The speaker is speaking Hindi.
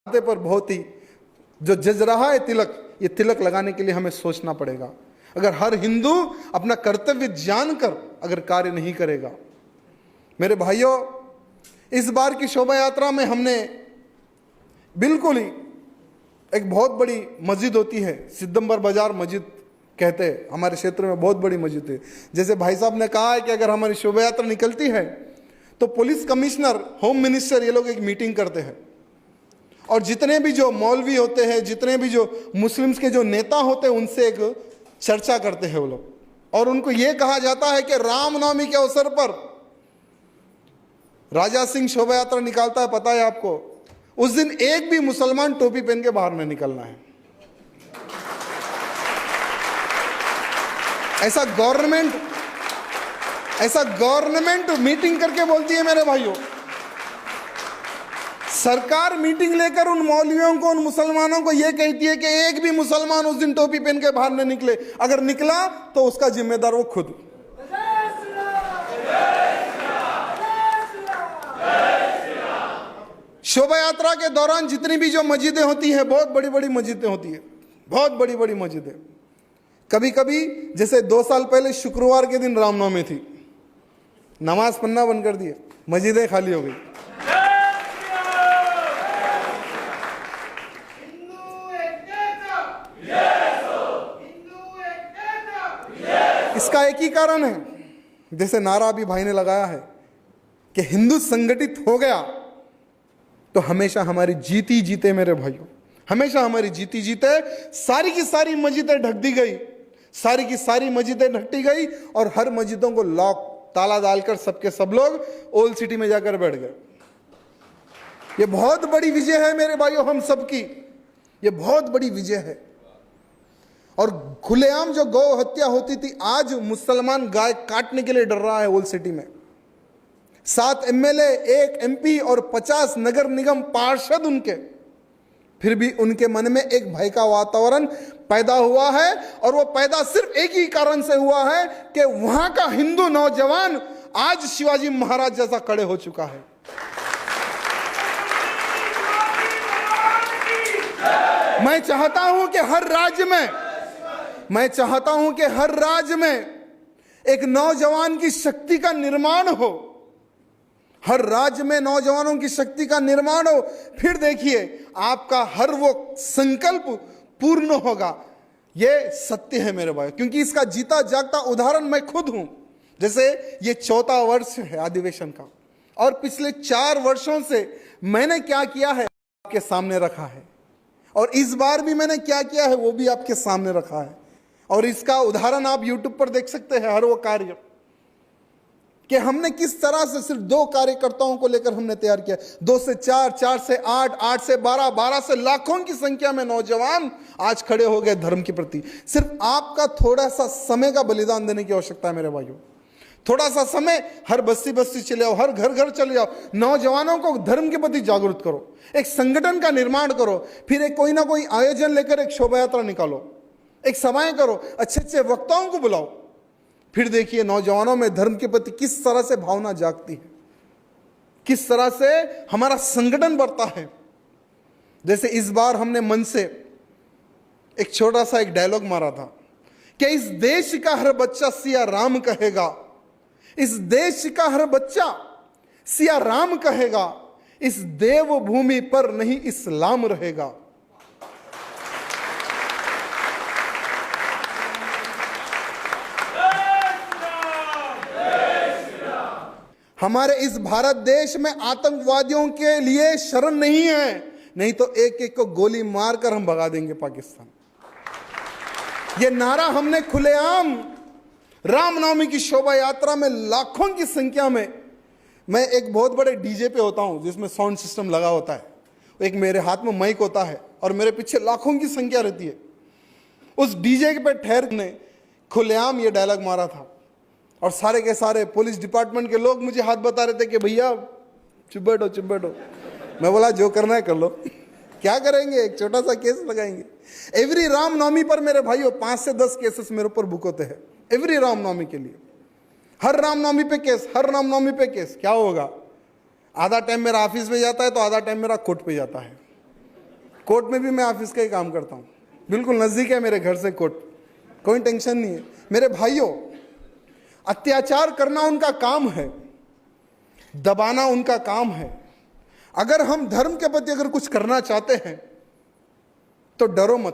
पर बहुत ही जो जज रहा है तिलक, ये तिलक लगाने के लिए हमें सोचना पड़ेगा। अगर हर हिंदू अपना कर्तव्य जानकर अगर कार्य नहीं करेगा। मेरे भाइयों, इस बार की शोभा यात्रा में हमने बिल्कुल ही एक बहुत बड़ी मस्जिद होती है, सिद्धंबर बाजार मस्जिद कहते हैं, हमारे क्षेत्र में बहुत बड़ी मस्जिद है। जैसे भाई साहब ने कहा है कि अगर हमारी शोभा यात्रा निकलती है तो पुलिस कमिश्नर, होम मिनिस्टर, ये लोग एक मीटिंग करते हैं और जितने भी जो मौलवी होते हैं, जितने भी जो मुस्लिम्स के जो नेता होते हैं, उनसे एक चर्चा करते हैं वो लोग। और उनको ये कहा जाता है कि रामनवमी के अवसर पर राजा सिंह शोभा यात्रा निकालता है, पता है आपको, उस दिन एक भी मुसलमान टोपी पहन के बाहर नहीं निकलना है। ऐसा गवर्नमेंट मीटिंग करके बोलती है। मेरे भाइयों, सरकार मीटिंग लेकर उन मौलवियों को, उन मुसलमानों को यह कहती है कि एक भी मुसलमान उस दिन टोपी पहन के बाहर न निकले। अगर निकला तो उसका जिम्मेदार वो खुद। शोभा यात्रा के दौरान जितनी भी जो मस्जिदें होती हैं, बहुत बड़ी बड़ी मस्जिदें होती है, बहुत बड़ी बड़ी मस्जिदें। कभी कभी जैसे 2 साल पहले शुक्रवार के दिन रामनवमी थी, नमाज पढ़ना बंद कर दिए, मस्जिदें खाली हो गई। इसका एक ही कारण है, जैसे नारा अभी भाई ने लगाया है कि हिंदू संगठित हो गया तो हमेशा हमारी जीती जीते। मेरे भाइयों, हमेशा हमारी जीती जीते। सारी की सारी मस्जिदें ढक दी गई, सारी की सारी मस्जिदें ढकती गई और हर मस्जिदों को लॉक, ताला डालकर सबके सब लोग ओल्ड सिटी में जाकर बैठ गए। ये बहुत बड़ी विजय है मेरे भाइयों, हम सबकी ये बहुत बड़ी विजय है। और खुलेआम जो गौ हत्या होती थी, आज मुसलमान गाय काटने के लिए डर रहा है ओल्ड सिटी में। 7 एमएलए, 1 एमपी और 50 नगर निगम पार्षद उनके, फिर भी उनके मन में एक भय का वातावरण पैदा हुआ है। और वो पैदा सिर्फ एक ही कारण से हुआ है कि वहां का हिंदू नौजवान आज शिवाजी महाराज जैसा खड़े हो चुका है। मैं चाहता हूं कि हर राज्य में एक नौजवान की शक्ति का निर्माण हो, हर राज्य में नौजवानों की शक्ति का निर्माण हो। फिर देखिए आपका हर वो संकल्प पूर्ण होगा। ये सत्य है मेरे भाई, क्योंकि इसका जीता जागता उदाहरण मैं खुद हूं। जैसे ये 4था वर्ष है अधिवेशन का, और पिछले 4 वर्षों से मैंने क्या किया है आपके सामने रखा है, और इस बार भी मैंने क्या किया है वो भी आपके सामने रखा है। और इसका उदाहरण आप YouTube पर देख सकते हैं, हर वो कार्य कि हमने किस तरह से सिर्फ 2 कार्यकर्ताओं को लेकर हमने तैयार किया। 2 से 4, 4 से 8, 8 से 12, 12 से लाखों की संख्या में नौजवान आज खड़े हो गए धर्म के प्रति। सिर्फ आपका थोड़ा सा समय का बलिदान देने की आवश्यकता है मेरे भाइयों। थोड़ा सा समय, हर बस्ती बस्ती चले जाओ, हर घर घर चले जाओ, नौजवानों को धर्म के प्रति जागरूक करो, एक संगठन का निर्माण करो, फिर एक कोई ना कोई आयोजन लेकर एक शोभा यात्रा निकालो, एक सभाएं करो, अच्छे अच्छे वक्ताओं को बुलाओ। फिर देखिए नौजवानों में धर्म के प्रति किस तरह से भावना जागती है, किस तरह से हमारा संगठन बढ़ता है। जैसे इस बार हमने मन से एक छोटा सा एक डायलॉग मारा था कि इस देश का हर बच्चा सिया राम कहेगा, इस देश का हर बच्चा सिया राम कहेगा, इस देवभूमि पर नहीं इस्लाम रहेगा। हमारे इस भारत देश में आतंकवादियों के लिए शरण नहीं है, नहीं तो एक एक को गोली मारकर हम भगा देंगे पाकिस्तान। ये नारा हमने खुलेआम रामनवमी की शोभा यात्रा में लाखों की संख्या में, मैं एक बहुत बड़े डीजे पे होता हूं जिसमें साउंड सिस्टम लगा होता है, एक मेरे हाथ में माइक होता है और मेरे पीछे लाखों की संख्या रहती है। उस डीजे पे ठहर ने खुलेआम ये डायलॉग मारा था और सारे के सारे पुलिस डिपार्टमेंट के लोग मुझे हाथ बता रहे थे कि भैया चुप बैठो। मैं बोला जो करना है कर लो। क्या करेंगे, एक छोटा सा केस लगाएंगे। एवरी रामनवमी पर मेरे भाइयों 5 से 10 केसेस मेरे ऊपर बुक होते हैं, एवरी रामनवमी के लिए। हर रामनवमी पे केस, हर रामनवमी पे केस। क्या होगा, आधा टाइम मेरा ऑफिस पे जाता है तो आधा टाइम मेरा कोर्ट पे जाता है। कोर्ट में भी मैं ऑफिस का ही काम करता हूं, बिल्कुल नजदीक है मेरे घर से कोर्ट, कोई टेंशन नहीं है। मेरे भाइयों, अत्याचार करना उनका काम है, दबाना उनका काम है। अगर हम धर्म के प्रति अगर कुछ करना चाहते हैं तो डरो मत।